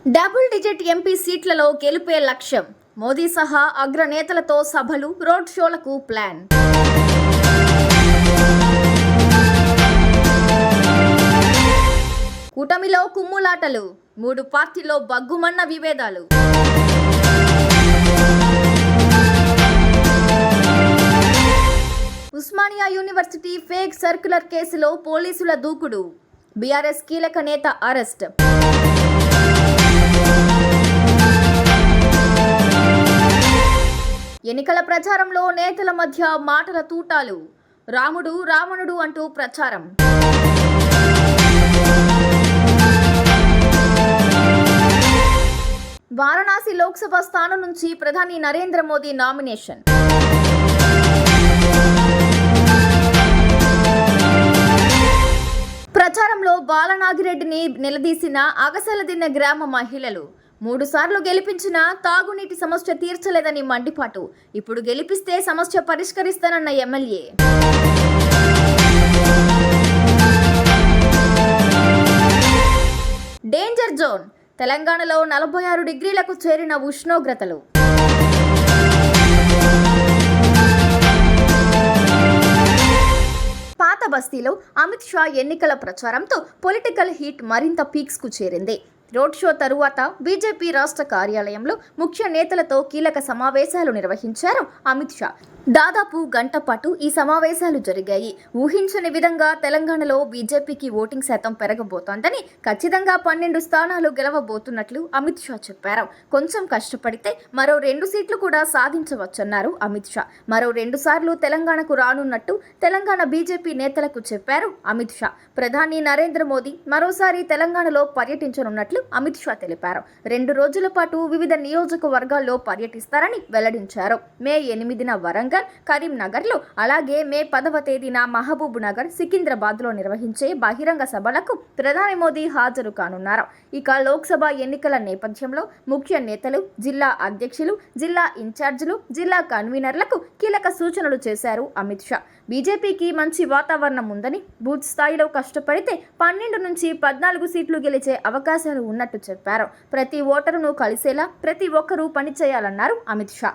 Double digit MP సీట్లలో గెలుపే లక్ష్యం. మోదీ సహా అగ్రనేతలతో సభలు, రోడ్ షోలకు ప్లాన్. కూటమిలో కుమ్ములాటలు, 3 పార్టీల్లో బగ్గుమన్న విభేదాలు. ఉస్మానియా యూనివర్సిటీ ఫేక్ సర్క్యులర్ కేసులో పోలీసుల దూకుడు, బీఆర్ఎస్ కీలక నేత అరెస్ట్. ఎన్నికల ప్రచారంలో నేతల మధ్య మాటల తూటాలు, రాముడు రావణుడు అంటూ ప్రచారం. వారణాసి లోక్సభ స్థానం నుంచి ప్రధాని నరేంద్ర మోదీ నామినేషన్. ప్రచారంలో బాలనాగిరెడ్డిని నిలదీసిన అగసలదిన్న గ్రామ మహిళలు. 3 సార్లు గెలిపించిన తాగునీటి సమస్య తీర్చలేదని మండిపాటు. ఇప్పుడు గెలిపిస్తే సమస్య పరిష్కరిస్తానన్న ఎమ్మెల్యే. డేంజర్ జోన్, తెలంగాణలో 46 డిగ్రీలకు చేరిన ఉష్ణోగ్రతలు. పాత బస్తీలో అమిత్ షా ఎన్నికల ప్రచారంతో పొలిటికల్ హీట్ మరింత పీక్స్ కు చేరింది. రోడ్ షో తరువాత బీజేపీ రాష్ట్ర కార్యాలయంలో ముఖ్య నేతలతో కీలక సమావేశాలు నిర్వహించారు అమిత్ షా. దాదాపు గంట పాటు ఈ సమావేశాలు జరిగాయి. ఊహించని విధంగా తెలంగాణలో బీజేపీకి ఓటింగ్ శాతం పెరగబోతోందని, ఖచ్చితంగా 12 స్థానాలు గెలవబోతున్నట్లు అమిత్ షా చెప్పారు. కొంచెం కష్టపడితే మరో 2 సీట్లు కూడా సాధించవచ్చన్నారు అమిత్ షా. మరో 2 సార్లు తెలంగాణకు రానున్నట్టు తెలంగాణ బీజేపీ నేతలకు చెప్పారు అమిత్ షా. ప్రధాని నరేంద్ర మోదీ మరోసారి తెలంగాణలో పర్యటించనున్నట్లు అమిత్ షా తెలిపారు. 2 రోజుల పాటు వివిధ నియోజకవర్గాల్లో పర్యటిస్తారని వెల్లడించారు. మే 8న వరంగల్, కరీంనగర్లో, అలాగే మే 10వ తేదీన మహబూబ్ నగర్, సికింద్రాబాద్లో నిర్వహించే బహిరంగ సభలకు ప్రధాని మోదీ హాజరు కానున్నారు. ఇక లోక్సభ ఎన్నికల నేపథ్యంలో ముఖ్య నేతలు, జిల్లా అధ్యక్షులు, జిల్లా ఇన్ఛార్జీలు, జిల్లా కన్వీనర్లకు కీలక సూచనలు చేశారు అమిత్ షా. బీజేపీకి మంచి వాతావరణం ఉందని, బూత్ స్థాయిలో కష్టపడితే 12 నుంచి 14 సీట్లు గెలిచే అవకాశాలు ఉన్నట్టు చెప్పారు. ప్రతి ఓటరును కలిసేలా ప్రతి ఒక్కరూ పనిచేయాలన్నారు అమిత్ షా.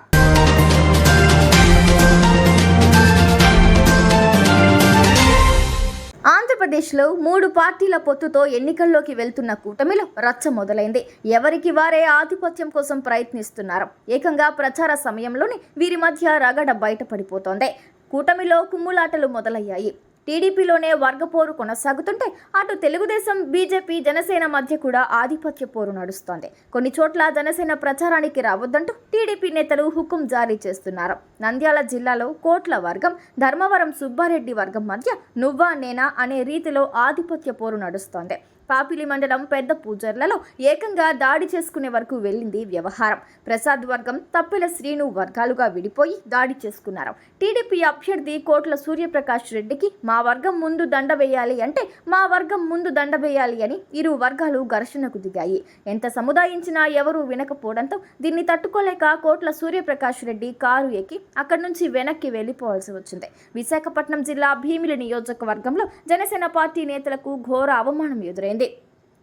ఆంధ్రప్రదేశ్లో 3 పార్టీల పొత్తుతో ఎన్నికల్లోకి వెళ్తున్న కూటమిలో రచ్చ మొదలైంది. ఎవరికి వారే ఆధిపత్యం కోసం ప్రయత్నిస్తున్నారు. ఏకంగా ప్రచార సమయంలోనే వీరి మధ్య రగడ బయటపడిపోతోంది. కూటమిలో కుమ్ములాటలు మొదలయ్యాయి. టీడీపీలోనే వర్గపోరు కొనసాగుతుంటే అటు తెలుగుదేశం, బీజేపీ, జనసేన మధ్య కూడా ఆధిపత్య పోరు నడుస్తోంది. కొన్ని చోట్ల జనసేన ప్రచారానికి రావద్దంటూ టీడీపీ నేతలు హుకుం జారీ చేస్తున్నారు. నంద్యాల జిల్లాలో కోట్ల వర్గం, ధర్మవరం సుబ్బారెడ్డి వర్గం మధ్య నువ్వా నేనా అనే రీతిలో ఆధిపత్య పోరు నడుస్తోంది. పాపిలి మండలం పెద్ద పూజర్లలో ఏకంగా దాడి చేసుకునే వరకు వెళ్ళింది వ్యవహారం. ప్రసాద్ వర్గం, తప్పెల శ్రీను వర్గాలుగా విడిపోయి దాడి చేసుకున్నారు. టీడీపీ అభ్యర్థి కోట్ల సూర్యప్రకాష్ రెడ్డికి మా వర్గం ముందు దండ వేయాలి అంటే మా వర్గం ముందు దండ వేయాలి అని ఇరు వర్గాలు ఘర్షణకు దిగాయి. ఎంత సముదాయించినా ఎవరూ వినకపోవడంతో దీన్ని తట్టుకోలేక కోట్ల సూర్యప్రకాష్ రెడ్డి కారు ఎక్కి అక్కడి నుంచి వెనక్కి వెళ్లిపోవాల్సి వచ్చింది. విశాఖపట్నం జిల్లా భీమిలి నియోజకవర్గంలో జనసేన పార్టీ నేతలకు ఘోర అవమానం ఎదురైంది.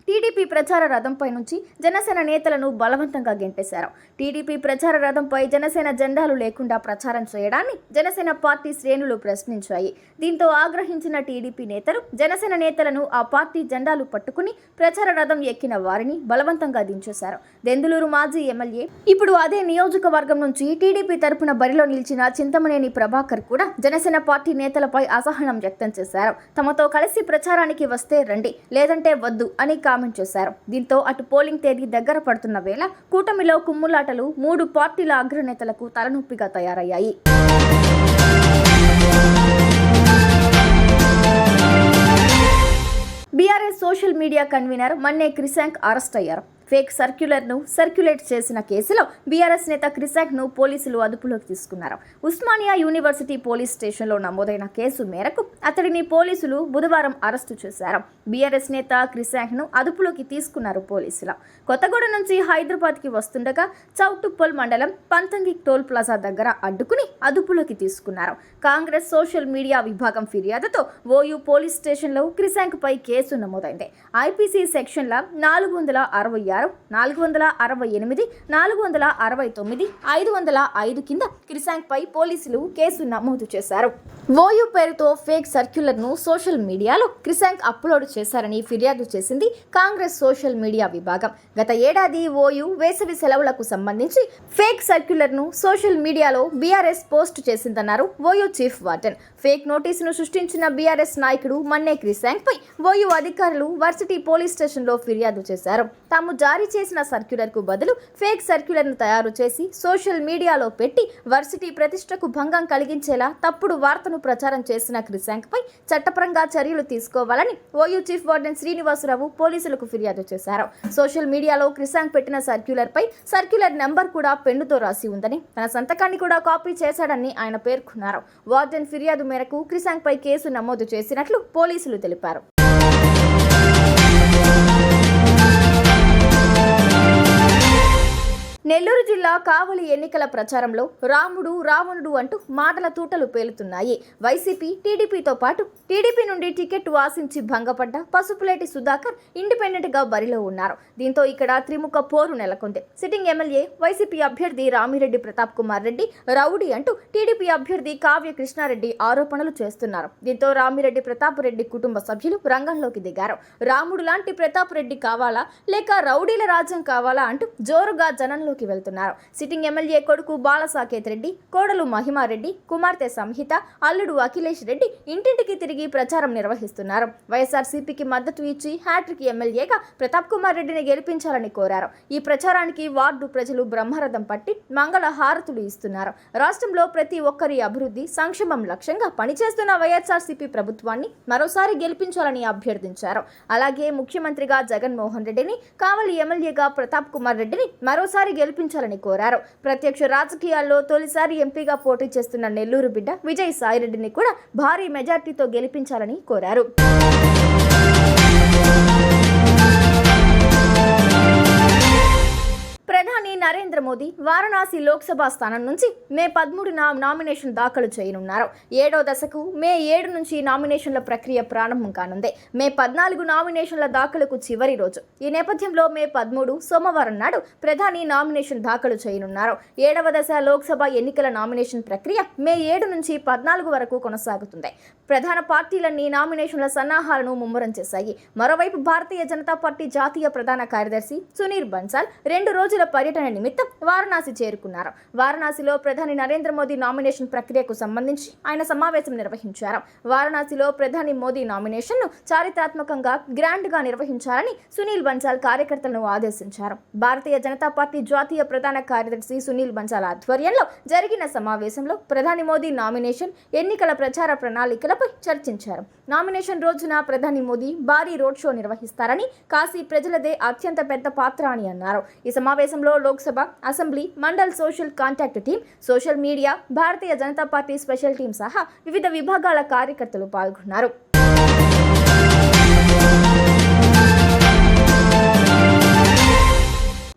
టీడీపీ ప్రచార రథంపై నుంచి జనసేన నేతలను బలవంతంగా గెంటేశారు. టీడీపీ ప్రచార రథంపై జనసేన జెండాలు లేకుండా ప్రచారం చేయడాన్ని జనసేన పార్టీ శ్రేణులు ప్రశ్నించాయి. దీంతో ఆగ్రహించిన టీడీపీ నేతలు జనసేన నేతలను ఆ పార్టీ జెండాలు పట్టుకుని ప్రచార రథం ఎక్కిన వారిని బలవంతంగా దించేశారు. దెందులూరు మాజీ ఎమ్మెల్యే, ఇప్పుడు అదే నియోజకవర్గం నుంచి టీడీపీ తరపున బరిలో నిలిచిన చింతమనేని ప్రభాకర్ కూడా జనసేన పార్టీ నేతలపై అసహనం వ్యక్తం చేశారు. తమతో కలిసి ప్రచారానికి వస్తే రండి, లేదంటే వద్దు అని కామెంట్ చేశారు. దీంతో అటు పోలింగ్ తేదీ దగ్గర పడుతున్న వేళ కూటమిలో కుమ్ములాటలు 3 పార్టీల అగ్రనేతలకు తలనొప్పిగా తయారయ్యాయి. బీఆర్ఎస్ సోషల్ మీడియా కన్వీనర్ మన్నే క్రిశాంక్ అరెస్ట్ అయ్యారు. ఫేక్ సర్క్యులర్ను సర్క్యులేట్ చేసిన కేసులో బీఆర్ఎస్ నేత క్రిశాంక్ను పోలీసులు అదుపులోకి తీసుకున్నారు. ఉస్మానియా యూనివర్సిటీ పోలీస్ స్టేషన్లో నమోదైన కేసు మేరకు అతడిని పోలీసులు బుధవారం అరెస్టు చేశారు. బీఆర్ఎస్ నేత క్రిశాంక్ను అదుపులోకి తీసుకున్నారు పోలీసులు. కొత్తగూడెం నుంచి హైదరాబాద్కి వస్తుండగా చౌటుప్పల్ మండలం పంతంగి టోల్ ప్లాజా దగ్గర అడ్డుకుని అదుపులోకి తీసుకున్నారు. కాంగ్రెస్ సోషల్ మీడియా విభాగం ఫిర్యాదుతో ఓయూ పోలీస్ స్టేషన్లో క్రిశాంక్పై కేసు నమోదైంది. ఐపీసీ సెక్షన్ల 466 466, 468, 469, 505 కింద క్రిసాంక్పై పోలీసులు కేసు నమోదు చేశారు. ఓయూ పేరుతో ఫేక్ సర్క్యులర్ను సోషల్ మీడియాలో క్రిసాంక్ అప్లోడ్ చేశారని ఫిర్యాదు చేసింది కాంగ్రెస్ సోషల్ మీడియా విభాగం. గత ఏడాది ఓయూ వేసవి సెలవులకు సంబంధించి ఫేక్ సర్క్యులర్ను సోషల్ మీడియాలో బీఆర్ఎస్ పోస్ట్ చేసిందన్నారు ఓయూ చీఫ్ వార్డెన్. ఫేక్ నోటీసును సృష్టించిన బీఆర్ఎస్ నాయకుడు మన్నే క్రిసాంక్పై ఓయూ అధికారులు వర్సిటీ పోలీస్ స్టేషన్లో ఫిర్యాదు చేశారు. తాము జారీ చేసిన సర్క్యులర్కు బదులు ఫేక్ సర్క్యులర్ను తయారు చేసి సోషల్ మీడియాలో పెట్టి వర్సిటీ ప్రతిష్టకు భంగం కలిగించేలా తప్పుడు వార్తను ప్రచారం చేసిన క్రిసాంక్పై చట్టపరంగా చర్యలు తీసుకోవాలని ఓయూ చీఫ్ వార్డెన్ శ్రీనివాసరావు పోలీసులకు ఫిర్యాదు చేశారు. సోషల్ మీడియాలో క్రిసాంక్ పెట్టిన సర్క్యులర్ నెంబర్ కూడా పెన్నుతో రాసి ఉందని, తన సంతకాన్ని కూడా కాపీ చేశాడని ఆయన పేర్కొన్నారు. వార్డెన్ ఫిర్యాదు మేరకు క్రిసాంక్పై కేసు నమోదు చేసినట్లు పోలీసులు తెలిపారు. నెల్లూరు జిల్లా కావలి ఎన్నికల ప్రచారంలో రాముడు రావణుడు అంటూ మాటల తూటలు పేలుతున్నాయి. వైసీపీ టీడీపీతో పాటు టీడీపీ నుండి టికెట్ ఆశించి భంగపడ్డ పసుపులేటి సుధాకర్ ఇండిపెండెంట్ గా బరిలో ఉన్నారు. దీంతో ఇక్కడ త్రిముఖ పోరు నెలకొంది. సిట్టింగ్ ఎమ్మెల్యే వైసీపీ అభ్యర్థి రామిరెడ్డి ప్రతాప్ కుమార్ రెడ్డి రౌడీ అంటూ టీడీపీ అభ్యర్థి కావ్య కృష్ణారెడ్డి ఆరోపణలు చేస్తున్నారు. దీంతో రామిరెడ్డి ప్రతాప్ రెడ్డి కుటుంబ సభ్యులు రంగంలోకి దిగారు. రాముడు లాంటి ప్రతాప్ రెడ్డి కావాలా లేక రౌడీల రాజ్యం కావాలా అంటూ జోరుగా జనంలో వెళ్తున్నారు. సిట్టింగ్ ఎమ్మెల్యే కొడుకు బాలసాకేత్ రెడ్డి, కోడలు మహిమారెడ్డి, కుమార్తె సంహిత, అల్లుడు అఖిలేష్ రెడ్డి ఇంటింటికి తిరిగి ప్రచారం నిర్వహిస్తున్నారు. వైఎస్ఆర్సీపీకి మద్దతు ఇచ్చి హ్యాట్రిక్ ఎమ్మెల్యేగా ప్రతాప్ కుమార్ రెడ్డిని గెలిపించాలని కోరారు. ఈ ప్రచారానికి వార్డు ప్రజలు బ్రహ్మరథం పట్టి మంగళ హారతులు ఇస్తున్నారు. రాష్ట్రంలో ప్రతి ఒక్కరి అభివృద్ధి సంక్షేమం లక్ష్యంగా పనిచేస్తున్న వైఎస్ఆర్సీపీ ప్రభుత్వాన్ని మరోసారి గెలిపించాలని అభ్యర్థించారు. అలాగే ముఖ్యమంత్రిగా జగన్మోహన్ రెడ్డిని, కావలి ఎమ్మెల్యేగా ప్రతాప్ కుమార్ రెడ్డిని మరోసారి గెలిపించాలని కోరారు. ప్రత్యక్ష రాజకీయాల్లో తొలిసారి ఎంపీగా పోటీ చేస్తున్న నెల్లూరు బిడ్డ విజయ్ సాయిరెడ్డిని కూడా భారీ మెజార్టీతో గెలిపించాలని కోరారు. ప్రధాని నరేంద్ర మోదీ వారణాసి లోక్సభ స్థానం నుంచి మే 13న నామినేషన్ దాఖలు చేయనున్నారు. 7వ దశకు మే 7 నుంచి నామినేషన్ల ప్రక్రియ ప్రారంభం కానుంది. మే 14 నామినేషన్ల దాఖలుకు చివరి రోజు. ఈ నేపథ్యంలో మే 13 సోమవారం నాడు ప్రధాని నామినేషన్ దాఖలు చేయనున్నారు. 7వ దశ లోక్సభ ఎన్నికల నామినేషన్ ప్రక్రియ మే 7 నుంచి 14 వరకు కొనసాగుతుంది. ప్రధాన పార్టీలన్నీ నామినేషన్ల సన్నాహాలను ముమ్మరం చేశాయి. మరోవైపు భారతీయ జనతా పార్టీ జాతీయ ప్రధాన కార్యదర్శి సునీల్ బన్సాల్ 2 రోజుల పర్యటన నిమిత్తం వారణాసి చేరుకున్నారు. వారణాసిలో ప్రధాని నరేంద్ర మోదీ నామినేషన్ ప్రక్రియకు సంబంధించి ఆయన సమావేశం నిర్వహించారు. వారణాసిలో ప్రధాని మోదీ నామినేషన్ను చారిత్రాత్మకంగా గ్రాండ్ గా నిర్వహించాలని సునీల్ బన్సాల్ కార్యకర్తలను ఆదేశించారు. భారతీయ జనతా పార్టీ జాతీయ ప్రధాన కార్యదర్శి సునీల్ బన్సాల్ ఆధ్వర్యంలో జరిగిన సమావేశంలో ప్రధాని మోదీ నామినేషన్ ఎన్నికల ప్రచార ప్రణాళికలపై చర్చించారు. నామినేషన్ రోజున ప్రధాని మోదీ భారీ రోడ్ షో నిర్వహిస్తారని, కాశీ ప్రజలదే అత్యంత పెద్ద పాత్ర అని అన్నారు. ఈ సమావేశంలో Lok Sabha, assembly, mandal social contact team, social media, Bharatiya Janata party special team సహా వివిధ విభాగాల కార్యకర్తలు పాల్గొన్నారు.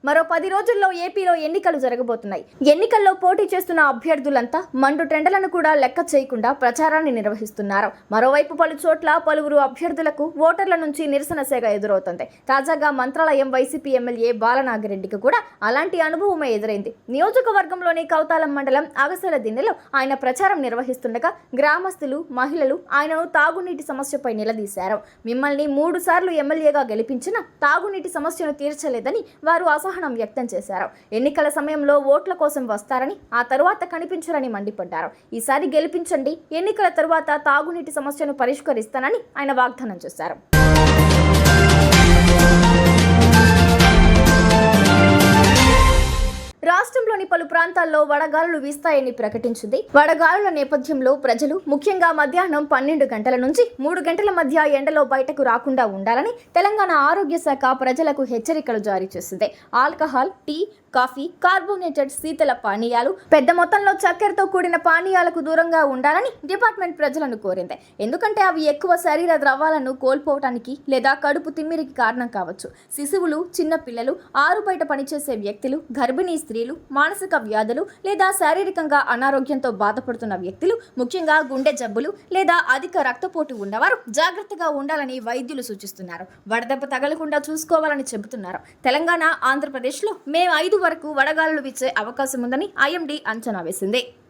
మరో 10 రోజుల్లో ఏపీలో ఎన్నికలు జరగబోతున్నాయి. ఎన్నికల్లో పోటీ చేస్తున్న అభ్యర్థులంతా మండు టెండలను కూడా లెక్క చేయకుండా ప్రచారాన్ని నిర్వహిస్తున్నారు. మరోవైపు పలు చోట్ల పలువురు అభ్యర్థులకు ఓటర్ల నుంచి నిరసన సేగ ఎదురవుతుంది. తాజాగా మంత్రాలయం వైసీపీ ఎమ్మెల్యే బాలనాగిరెడ్డికి కూడా అలాంటి అనుభవమే ఎదురైంది. నియోజకవర్గంలోని కౌతాలం మండలం అగసల దిన్నెలో ఆయన ప్రచారం నిర్వహిస్తుండగా గ్రామస్తులు, మహిళలు ఆయనను తాగునీటి సమస్యపై నిలదీశారు. మిమ్మల్ని 3 సార్లు ఎమ్మెల్యేగా గెలిపించినా తాగునీటి సమస్యను తీర్చలేదని వారు అసహనం వ్యక్తం చేశారు. ఎన్నికల సమయంలో ఓట్ల కోసం వస్తారని, ఆ తరువాత కనిపించరని మండిపడ్డారు. ఈసారి గెలిపించండి, ఎన్నికల తరువాత తాగునీటి సమస్యను పరిష్కరిస్తానని ఆయన వాగ్దానం చేశారు. రాష్ట్రంలోని పలు ప్రాంతాల్లో వడగాలులు వీస్తాయని ప్రకటించింది. వడగాలుల నేపథ్యంలో ప్రజలు ముఖ్యంగా మధ్యాహ్నం 12 గంటల నుంచి 3 గంటల మధ్య ఎండలో బయటకు రాకుండా ఉండాలని తెలంగాణ ఆరోగ్య శాఖ ప్రజలకు హెచ్చరికలు జారీ చేసింది. ఆల్కహాల్, టీ, కాఫీ, కార్బోనేటెడ్ శీతల పానీయాలు, పెద్ద మొత్తంలో చక్కెరతో కూడిన పానీయాలకు దూరంగా ఉండాలని డిపార్ట్మెంట్ ప్రజలను కోరింది. ఎందుకంటే అవి ఎక్కువ శరీర ద్రవాలను కోల్పోవటానికి లేదా కడుపు తిమ్మిరికి కారణం కావచ్చు. శిశువులు, చిన్న పిల్లలు, ఆరు బయట పనిచేసే వ్యక్తులు, గర్భిణీ స్త్రీలు, మానసిక మానసిక వ్యాధులు లేదా శారీరకంగా అనారోగ్యంతో బాధపడుతున్న వ్యక్తులు, ముఖ్యంగా గుండె జబ్బులు లేదా అధిక రక్తపోటు ఉన్నవారు జాగ్రత్తగా ఉండాలని వైద్యులు సూచిస్తున్నారు. వడదెబ్బ తగలకుండా చూసుకోవాలని చెబుతున్నారు. తెలంగాణ, ఆంధ్రప్రదేశ్లో మే 5 వరకు వడగాలులు వీచే అవకాశం ఉందని ఐఎండీ అంచనా వేసింది.